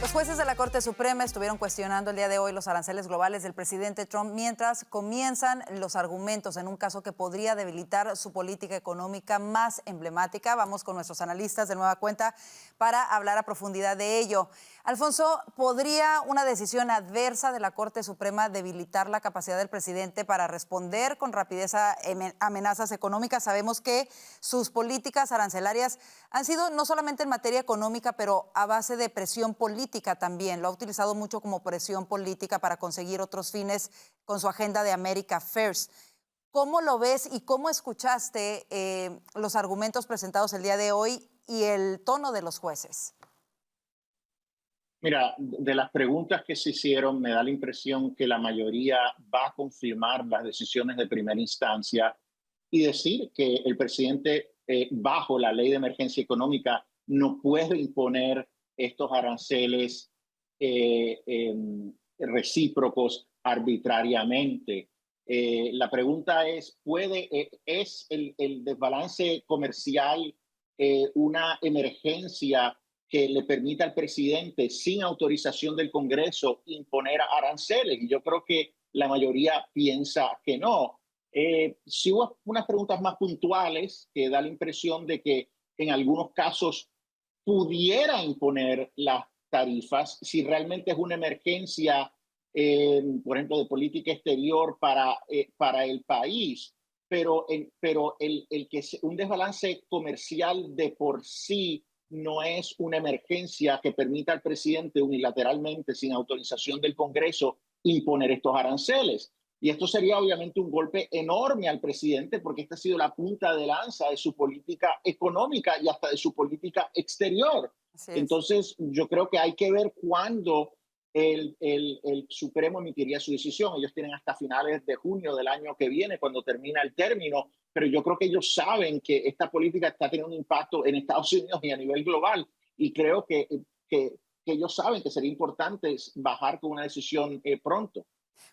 Los jueces de la Corte Suprema estuvieron cuestionando el día de hoy los aranceles globales del presidente Trump mientras comienzan los argumentos en un caso que podría debilitar su política económica más emblemática. Vamos con nuestros analistas de nueva cuenta para hablar a profundidad de ello. Alfonso, ¿podría una decisión adversa de la Corte Suprema debilitar la capacidad del presidente para responder con rapidez a amenazas económicas? Sabemos que sus políticas arancelarias han sido no solamente en materia económica, pero a base de presión política también. Lo ha utilizado mucho como presión política para conseguir otros fines con su agenda de America First. ¿Cómo lo ves y cómo escuchaste los argumentos presentados el día de hoy y el tono de los jueces? Mira, de las preguntas que se hicieron, me da la impresión que la mayoría va a confirmar las decisiones de primera instancia y decir que el presidente, bajo la ley de emergencia económica, no puede imponer estos aranceles recíprocos arbitrariamente. La pregunta es, ¿es el desbalance comercial una emergencia que le permita al presidente, sin autorización del Congreso, imponer aranceles? Y yo creo que la mayoría piensa que no. Sí hubo unas preguntas más puntuales que da la impresión de que en algunos casos pudiera imponer las tarifas si realmente es una emergencia, por ejemplo, de política exterior para el país. Pero un desbalance comercial de por sí no es una emergencia que permita al presidente unilateralmente, sin autorización del Congreso, imponer estos aranceles. Y esto sería obviamente un golpe enorme al presidente porque esta ha sido la punta de lanza de su política económica y hasta de su política exterior. Así es. Entonces, yo creo que hay que ver cuándo el Supremo emitiría su decisión. Ellos tienen hasta finales de junio del año que viene, cuando termina el término, pero yo creo que ellos saben que esta política está teniendo un impacto en Estados Unidos y a nivel global, y creo que ellos saben que sería importante bajar con una decisión pronto.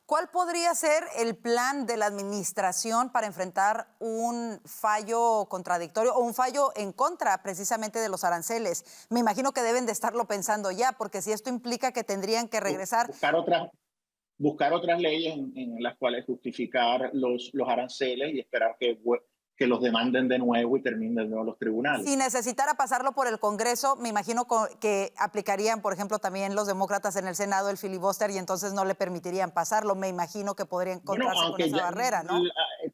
¿Cuál podría ser el plan de la administración para enfrentar un fallo contradictorio o un fallo en contra precisamente de los aranceles? Me imagino que deben de estarlo pensando ya, porque si esto implica que tendrían que regresar. Buscar otras leyes en las cuales justificar los aranceles y esperar que los demanden de nuevo y terminen de nuevo los tribunales. Si necesitara pasarlo por el Congreso, me imagino que aplicarían, por ejemplo, también los demócratas en el Senado el filibuster y entonces no le permitirían pasarlo. Me imagino que podría Bueno, encontrarse con aunque esa ya, barrera, ¿no?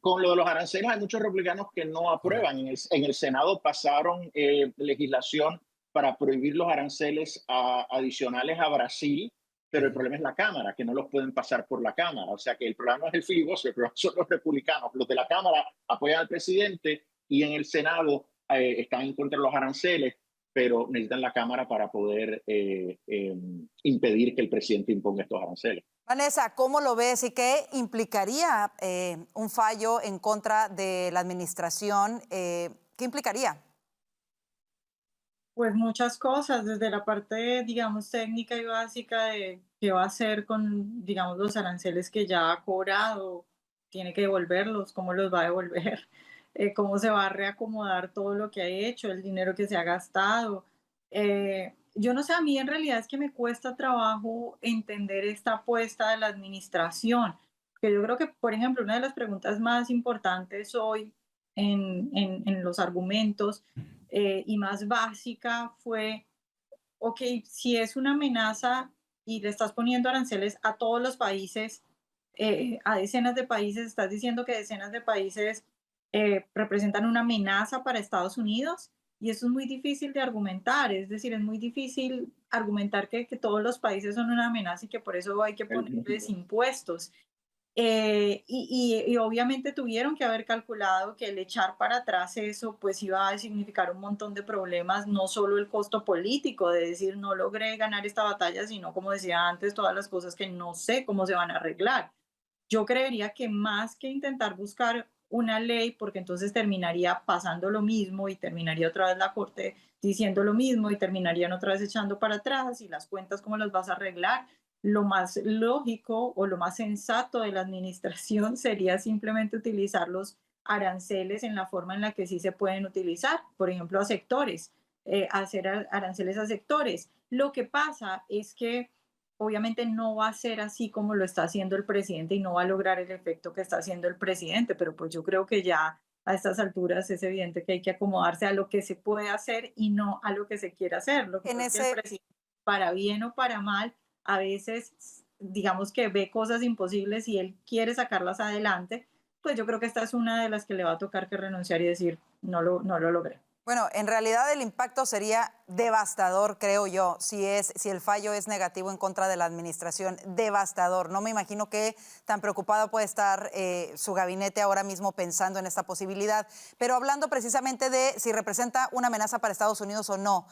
con lo de los aranceles hay muchos republicanos que no aprueban. En el Senado pasaron legislación para prohibir los aranceles adicionales a Brasil, pero el problema es la Cámara, que no los pueden pasar por la Cámara. O sea que el problema no es el filibuster, el problema son los republicanos. Los de la Cámara apoyan al presidente y en el Senado están en contra de los aranceles, pero necesitan la Cámara para poder impedir que el presidente imponga estos aranceles. Vanessa, ¿cómo lo ves y qué implicaría un fallo en contra de la administración? ¿Qué implicaría? Pues muchas cosas, desde la parte, digamos, técnica y básica de qué va a hacer con, digamos, los aranceles que ya ha cobrado, tiene que devolverlos, cómo los va a devolver, cómo se va a reacomodar todo lo que ha hecho, el dinero que se ha gastado. Yo no sé, a mí en realidad es que me cuesta trabajo entender esta apuesta de la administración, que yo creo que, por ejemplo, una de las preguntas más importantes hoy en los argumentos y más básica fue, ok, si es una amenaza y le estás poniendo aranceles a todos los países, a decenas de países, estás diciendo que decenas de países representan una amenaza para Estados Unidos y eso es muy difícil de argumentar, es decir, es muy difícil argumentar que todos los países son una amenaza y que por eso hay que ponerles impuestos. Y obviamente tuvieron que haber calculado que el echar para atrás eso pues iba a significar un montón de problemas, no solo el costo político de decir no logré ganar esta batalla, sino como decía antes, todas las cosas que no sé cómo se van a arreglar. Yo creería que más que intentar buscar una ley, porque entonces terminaría pasando lo mismo y terminaría otra vez la corte diciendo lo mismo y terminarían otra vez echando para atrás y las cuentas cómo las vas a arreglar, lo más lógico o lo más sensato de la administración sería simplemente utilizar los aranceles en la forma en la que sí se pueden utilizar, por ejemplo, a sectores. hacer aranceles a sectores. Lo que pasa es que obviamente no va a ser así como lo está haciendo el presidente y no va a lograr el efecto que está haciendo el presidente, pero pues yo creo que ya a estas alturas es evidente que hay que acomodarse a lo que se puede hacer y no a lo que se quiere hacer. Lo que En pasa es que el ese, presidente, para bien o para mal, a veces digamos que ve cosas imposibles y él quiere sacarlas adelante, pues yo creo que esta es una de las que le va a tocar que renunciar y decir, no lo logré. bueno, en realidad el impacto sería devastador, creo yo, si el fallo es negativo en contra de la administración, devastador. No me imagino que tan preocupado puede estar su gabinete ahora mismo pensando en esta posibilidad. Pero hablando precisamente de si representa una amenaza para Estados Unidos o no,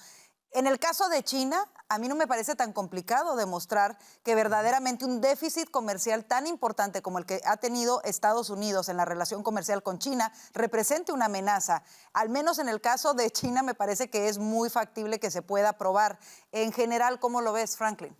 en el caso de China, a mí no me parece tan complicado demostrar que verdaderamente un déficit comercial tan importante como el que ha tenido Estados Unidos en la relación comercial con China represente una amenaza. Al menos en el caso de China me parece que es muy factible que se pueda probar. En general, ¿cómo lo ves, Franklin?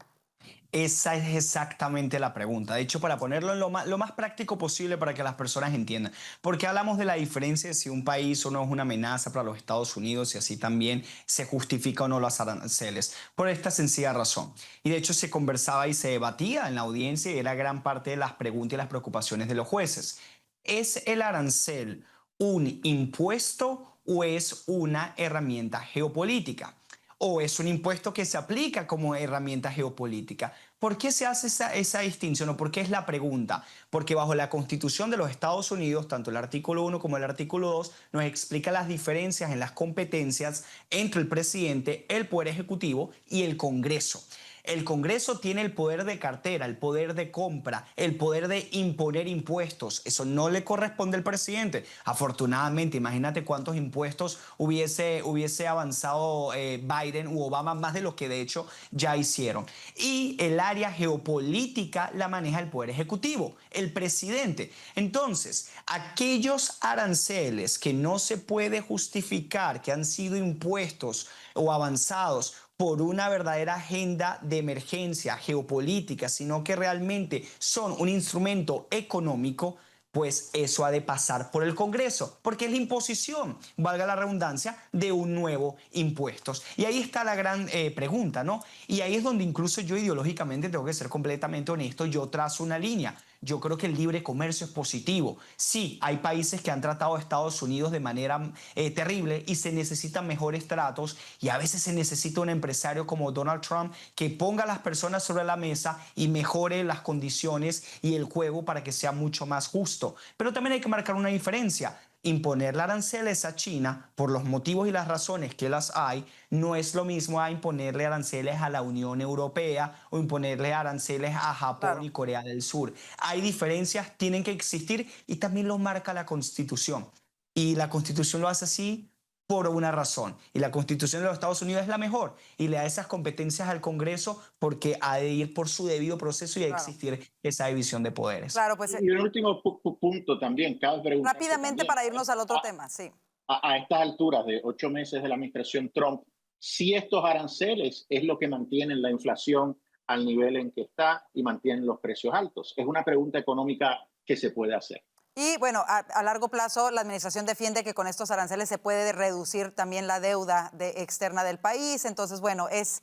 Esa es exactamente la pregunta. De hecho, para ponerlo en lo más práctico posible para que las personas entiendan. Porque hablamos de la diferencia de si un país o no es una amenaza para los Estados Unidos y así también se justifica o no los aranceles. Por esta sencilla razón. Y de hecho se conversaba y se debatía en la audiencia y era gran parte de las preguntas y las preocupaciones de los jueces. ¿Es el arancel un impuesto o es una herramienta geopolítica? ¿O es un impuesto que se aplica como herramienta geopolítica? ¿Por qué se hace esa distinción o por qué es la pregunta? Porque bajo la Constitución de los Estados Unidos, tanto el artículo 1 como el artículo 2 nos explica las diferencias en las competencias entre el presidente, el Poder Ejecutivo y el Congreso. El Congreso tiene el poder de cartera, el poder de compra, el poder de imponer impuestos. Eso no le corresponde al presidente. Afortunadamente, imagínate cuántos impuestos hubiese avanzado Biden u Obama, más de lo que de hecho ya hicieron. Y el área geopolítica la maneja el Poder Ejecutivo, el presidente. Entonces, aquellos aranceles que no se puede justificar, que han sido impuestos o avanzados por una verdadera agenda de emergencia geopolítica, sino que realmente son un instrumento económico, pues eso ha de pasar por el Congreso, porque es la imposición, valga la redundancia, de un nuevo impuesto. Y ahí está la gran pregunta, ¿no? Y ahí es donde incluso yo ideológicamente tengo que ser completamente honesto, yo trazo una línea. Yo creo que el libre comercio es positivo. Sí, hay países que han tratado a Estados Unidos de manera terrible y se necesitan mejores tratos y a veces se necesita un empresario como Donald Trump que ponga a las personas sobre la mesa y mejore las condiciones y el juego para que sea mucho más justo. Pero también hay que marcar una diferencia. Imponerle aranceles a China por los motivos y las razones que las hay no es lo mismo a imponerle aranceles a la Unión Europea o imponerle aranceles a Japón y Claro. Corea del Sur. Hay diferencias, tienen que existir y también lo marca la Constitución. Y la Constitución lo hace así por una razón. Y la Constitución de los Estados Unidos es la mejor y le da esas competencias al Congreso porque ha de ir por su debido proceso y ha de Claro, existir esa división de poderes. claro, pues Y un último punto también, cabe preguntarse rápidamente también para irnos al otro tema, sí. a estas alturas de 8 meses de la administración Trump, si estos aranceles es lo que mantienen la inflación al nivel en que está y mantienen los precios altos. Es una pregunta económica que se puede hacer. Y bueno, a largo plazo la administración defiende que con estos aranceles se puede reducir también la deuda externa del país. Entonces, bueno, es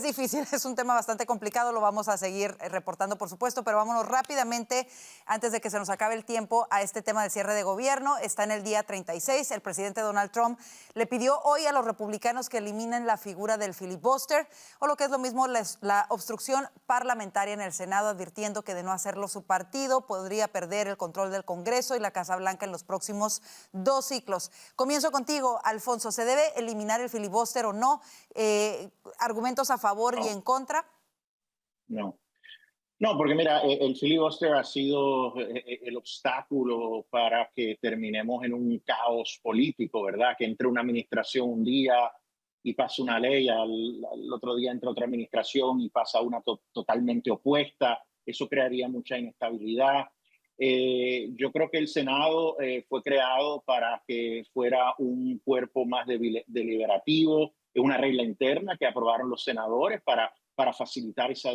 difícil, es un tema bastante complicado, lo vamos a seguir reportando, por supuesto, pero vámonos rápidamente, antes de que se nos acabe el tiempo, a este tema de cierre de gobierno. Está en el día 36. El presidente Donald Trump le pidió hoy a los republicanos que eliminen la figura del filibuster, o lo que es lo mismo, la obstrucción parlamentaria en el Senado, advirtiendo que de no hacerlo su partido podría perder el control del Congreso y la Casa Blanca en los próximos 2 ciclos. Comienzo contigo, Alfonso. ¿Se debe eliminar el filibuster o no? ¿Argumentos a favor y en contra? No. No, porque mira, el filibuster ha sido el obstáculo para que terminemos en un caos político, ¿verdad? Que entre una administración un día y pasa una ley, al otro día entra otra administración y pasa una totalmente opuesta. Eso crearía mucha inestabilidad. Yo creo que el Senado fue creado para que fuera un cuerpo más deliberativo, es una regla interna que aprobaron los senadores para facilitar esa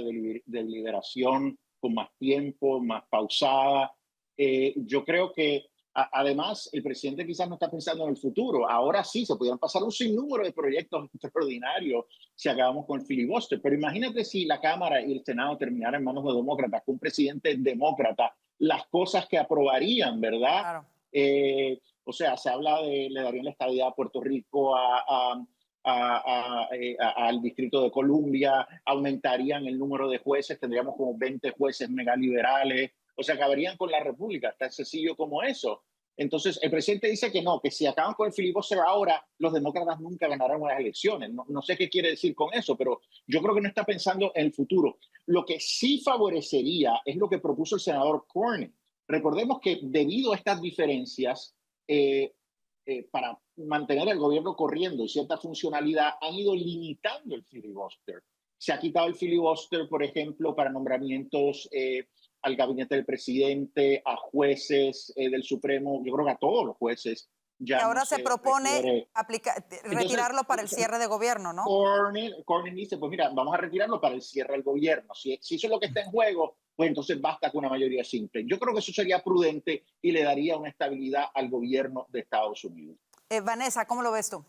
deliberación con más tiempo, más pausada. Yo creo que Además, el presidente quizás no está pensando en el futuro. Ahora sí, se pudieran pasar un sinnúmero de proyectos extraordinarios si acabamos con el filibuster. Pero imagínate si la Cámara y el Senado terminaran en manos de demócratas, con un presidente demócrata, las cosas que aprobarían, ¿verdad? Claro. O sea, se habla de, le darían la estadidad a Puerto Rico, al Distrito de Columbia, aumentarían el número de jueces, tendríamos como 20 jueces megaliberales, o sea, acabarían con la República, tan sencillo como eso. Entonces, el presidente dice que no, que si acaban con el filibuster ahora, los demócratas nunca ganarán unas elecciones. No sé qué quiere decir con eso, pero yo creo que no está pensando en el futuro. Lo que sí favorecería es lo que propuso el senador Cornyn. Recordemos que debido a estas diferencias, para mantener el gobierno corriendo y cierta funcionalidad, han ido limitando el filibuster. Se ha quitado el filibuster, por ejemplo, para nombramientos al gabinete del presidente, a jueces del Supremo, yo creo que a todos los jueces. Ya y ahora no se propone retirarlo para el entonces, cierre de gobierno, ¿no? Cornyn dice, pues mira, vamos a retirarlo para el cierre del gobierno. Si eso es lo que está en juego, pues entonces basta con una mayoría simple. Yo creo que eso sería prudente y le daría una estabilidad al gobierno de Estados Unidos. Vanessa, ¿cómo lo ves tú?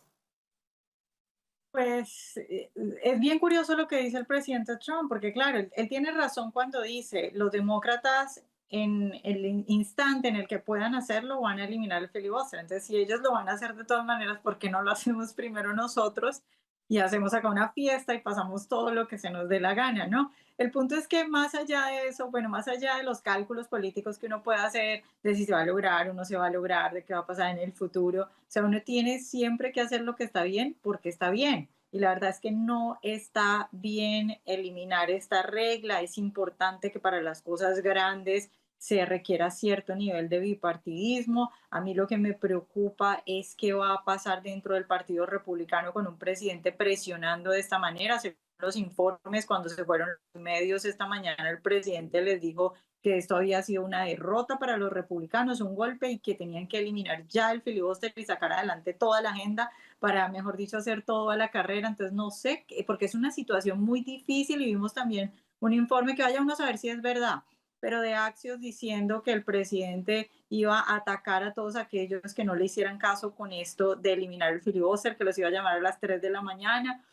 Pues es bien curioso lo que dice el presidente Trump, porque claro, él tiene razón cuando dice los demócratas en el instante en el que puedan hacerlo van a eliminar el filibuster. Entonces, si ellos lo van a hacer de todas maneras, ¿por qué no lo hacemos primero nosotros y hacemos acá una fiesta y pasamos todo lo que se nos dé la gana, ¿no? El punto es que más allá de eso, bueno, más allá de los cálculos políticos que uno puede hacer, de si se va a lograr o no se va a lograr, de qué va a pasar en el futuro, o sea, uno tiene siempre que hacer lo que está bien porque está bien. Y la verdad es que no está bien eliminar esta regla. Es importante que para las cosas grandes se requiera cierto nivel de bipartidismo. A mí lo que me preocupa es qué va a pasar dentro del Partido Republicano con un presidente presionando de esta manera. Según los informes, cuando se fueron los medios esta mañana, el presidente les dijo que esto había sido una derrota para los republicanos, un golpe, y que tenían que eliminar ya el filibuster y sacar adelante toda la agenda para, mejor dicho, hacer toda la carrera. Entonces, no sé, porque es una situación muy difícil y vimos también un informe que vaya uno a saber si es verdad, pero de Axios diciendo que el presidente iba a atacar a todos aquellos que no le hicieran caso con esto de eliminar el filibuster, que los iba a llamar a las 3 de la mañana.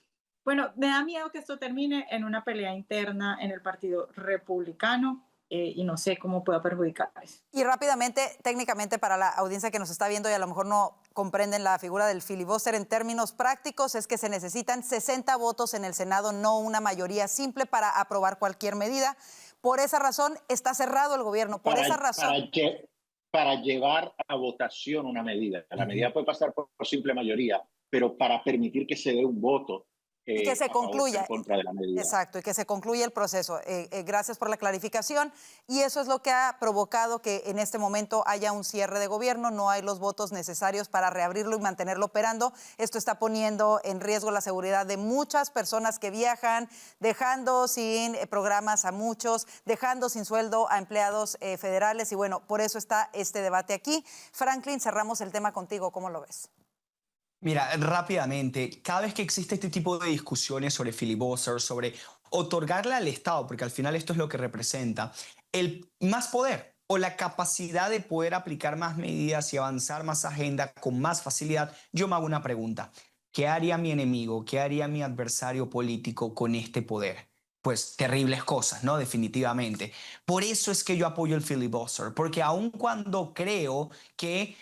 Bueno, me da miedo que esto termine en una pelea interna en el Partido Republicano. Y no sé cómo pueda perjudicarles. Y rápidamente, técnicamente, para la audiencia que nos está viendo y a lo mejor no comprenden la figura del filibuster en términos prácticos, es que se necesitan 60 votos en el Senado, no una mayoría simple para aprobar cualquier medida. Por esa razón está cerrado el gobierno. Por esa razón. Para llevar a votación una medida. La medida puede pasar por simple mayoría, pero para permitir que se dé un voto. Y que se concluya. En contra de la medida. Exacto, y que se concluya el proceso. Gracias por la clarificación. Y eso es lo que ha provocado que en este momento haya un cierre de gobierno. No hay los votos necesarios para reabrirlo y mantenerlo operando. Esto está poniendo en riesgo la seguridad de muchas personas que viajan, dejando sin programas a muchos, dejando sin sueldo a empleados federales. Y bueno, por eso está este debate aquí. Franklin, cerramos el tema contigo. ¿Cómo lo ves? Mira, rápidamente, cada vez que existe este tipo de discusiones sobre filibuster, sobre otorgarle al Estado, porque al final esto es lo que representa, el más poder o la capacidad de poder aplicar más medidas y avanzar más agenda con más facilidad, yo me hago una pregunta. ¿Qué haría mi enemigo, qué haría mi adversario político con este poder? Pues terribles cosas, ¿no? Definitivamente. Por eso es que yo apoyo el filibuster, porque aun cuando creo que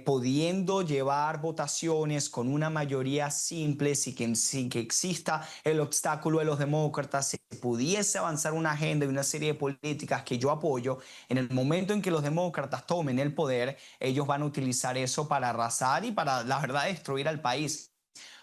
pudiendo llevar votaciones con una mayoría simple, sin que exista el obstáculo de los demócratas, se pudiese avanzar una agenda y una serie de políticas que yo apoyo, en el momento en que los demócratas tomen el poder, ellos van a utilizar eso para arrasar y para, la verdad, destruir al país.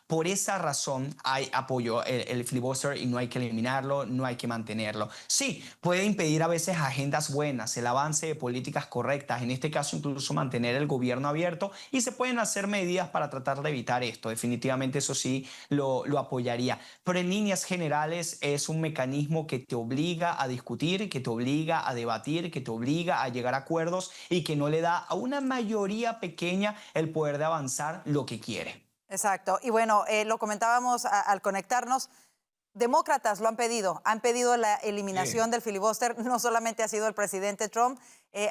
Por esa razón hay apoyo el filibuster y no hay que eliminarlo, no hay que mantenerlo. Sí, puede impedir a veces agendas buenas, el avance de políticas correctas, en este caso incluso mantener el gobierno abierto, y se pueden hacer medidas para tratar de evitar esto. Definitivamente eso sí lo apoyaría. Pero en líneas generales es un mecanismo que te obliga a discutir, que te obliga a debatir, que te obliga a llegar a acuerdos y que no le da a una mayoría pequeña el poder de avanzar lo que quiere. Exacto. Y bueno, lo comentábamos al conectarnos. Demócratas lo han pedido la eliminación del filibuster. No solamente ha sido el presidente Trump,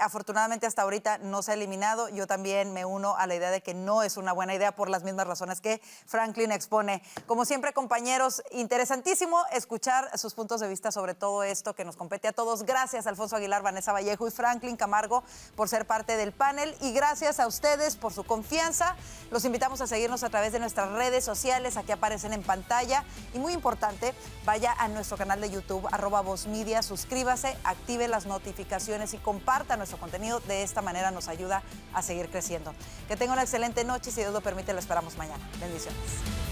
Afortunadamente hasta ahorita no se ha eliminado. Yo también me uno a la idea de que no es una buena idea por las mismas razones que Franklin expone. Como siempre, compañeros, interesantísimo escuchar sus puntos de vista sobre todo esto que nos compete a todos. Gracias, Alfonso Aguilar, Vanessa Vallejo y Franklin Camargo, por ser parte del panel, y gracias a ustedes por su confianza. Los invitamos a seguirnos a través de nuestras redes sociales, aquí aparecen en pantalla, y muy importante, vaya a nuestro canal de YouTube, @VozMedia, suscríbase, active las notificaciones y comparta nuestro contenido. De esta manera nos ayuda a seguir creciendo. Que tenga una excelente noche y, si Dios lo permite, lo esperamos mañana. Bendiciones.